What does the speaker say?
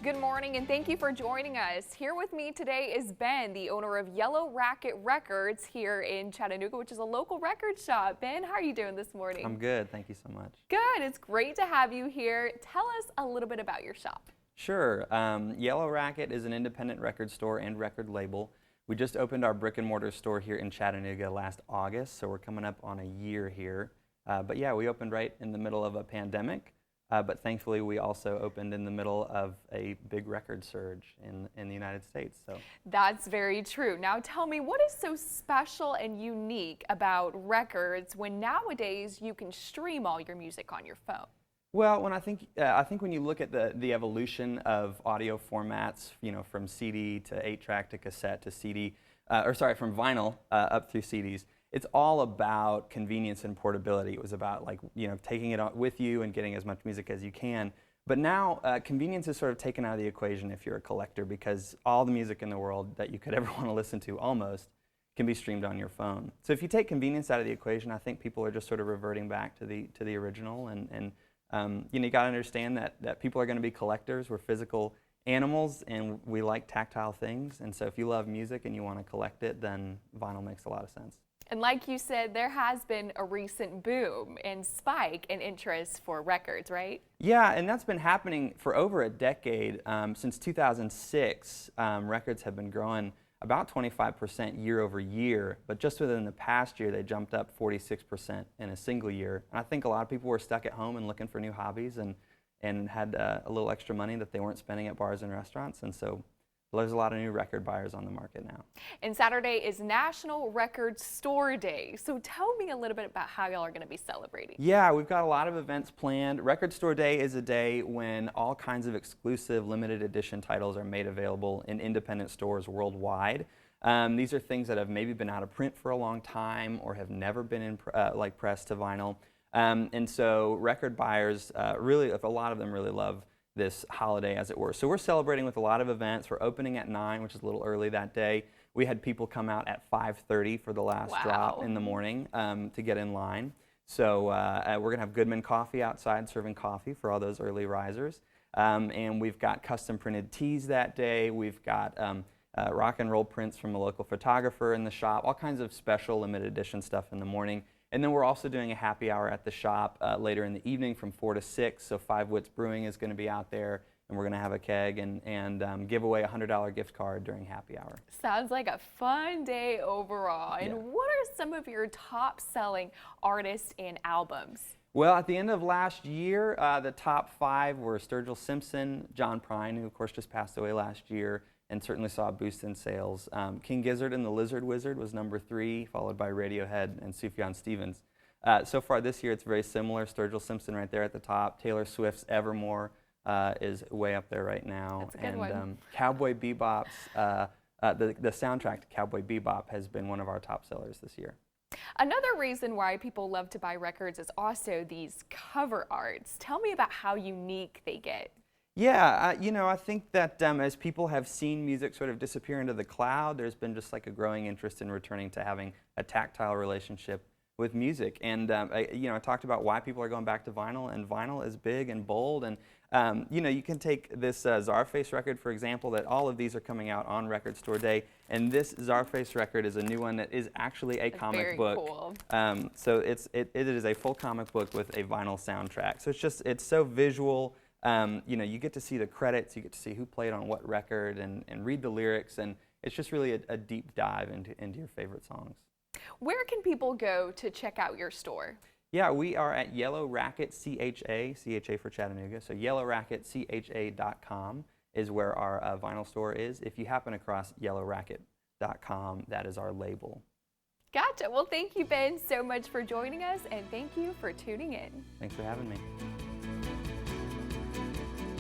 Good morning and thank you for joining us. Here with me today is Ben, the owner of Yellow Racket Records here in Chattanooga, which is a local record shop. Ben, how are you doing this morning? I'm good, thank you so much. Good, it's great to have you here. Tell us a little bit about your shop. Sure. Yellow Racket is an independent record store and record label. We just opened our brick and mortar store here in Chattanooga last August, so we're coming up on a year here. But yeah, we opened right in the middle of a pandemic. But thankfully, we also opened in the middle of a big record surge in the United States. So that's very true. Now tell me, what is so special and unique about records when nowadays you can stream all your music on your phone? Well, I think when you look at the evolution of audio formats, you know, from CD to 8-track to cassette to CD, from vinyl up through CDs. It's all about convenience and portability. It was about, like, you know, taking it with you and getting as much music as you can. But now convenience is sort of taken out of the equation if you're a collector, because all the music in the world that you could ever want to listen to almost can be streamed on your phone. So if you take convenience out of the equation, I think people are just sort of reverting back to the original. And you know, you got to understand that people are going to be collectors. We're physical animals and we like tactile things. And so if you love music and you want to collect it, then vinyl makes a lot of sense. And like you said, there has been a recent boom and spike in interest for records, right? Yeah, and that's been happening for over a decade. Since 2006, records have been growing about 25% year over year, but just within the past year, they jumped up 46% in a single year. And I think a lot of people were stuck at home and looking for new hobbies and had a little extra money that they weren't spending at bars and restaurants, and so there's a lot of new record buyers on the market now. And Saturday is National Record Store Day. So tell me a little bit about how y'all are going to be celebrating. Yeah, we've got a lot of events planned. Record Store Day is a day when all kinds of exclusive limited edition titles are made available in independent stores worldwide. These are things that have maybe been out of print for a long time or have never been in pressed to vinyl. And so record buyers, really, a lot of them really love this holiday, as it were. So we're celebrating with a lot of events. We're opening at 9, which is a little early that day. We had people come out at 5:30 for the last drop in the morning to get in line. So we're going to have Goodman Coffee outside serving coffee for all those early risers. And we've got custom printed tees that day. We've got rock and roll prints from a local photographer in the shop, all kinds of special limited edition stuff in the morning. And then we're also doing a happy hour at the shop later in the evening from 4 to 6. So 5 Wits Brewing is going to be out there, and we're going to have a keg and give away a $100 gift card during happy hour. Sounds like a fun day overall. And what are some of your top-selling artists and albums? Well, at the end of last year, the top 5 were Sturgill Simpson, John Prine, who of course just passed away last year, and certainly saw a boost in sales. King Gizzard and the Lizard Wizard was number 3, followed by Radiohead and Sufjan Stevens. So far this year, it's very similar. Sturgill Simpson right there at the top. Taylor Swift's Evermore is way up there right now. That's a good one. Cowboy Bebop's, the soundtrack to Cowboy Bebop has been one of our top sellers this year. Another reason why people love to buy records is also these cover arts. Tell me about how unique they get. Yeah, you know, I think that as people have seen music sort of disappear into the cloud, there's been just like a growing interest in returning to having a tactile relationship with music. And you know, I talked about why people are going back to vinyl, and vinyl is big and bold. And you know, you can take this Czarface record, for example, that all of these are coming out on Record Store Day. And this Czarface record is a new one that is actually a comic book. Very cool. So it is a full comic book with a vinyl soundtrack. So it's so visual. You know, you get to see the credits, you get to see who played on what record, and read the lyrics, and it's just really a deep dive into your favorite songs. Where can people go to check out your store? Yeah, we are at Yellow Racket CHA for Chattanooga, so yellowracketcha.com is where our vinyl store is. If you happen across yellowracket.com, that is our label. Gotcha. Well, thank you, Ben, so much for joining us, and thank you for tuning in. Thanks for having me.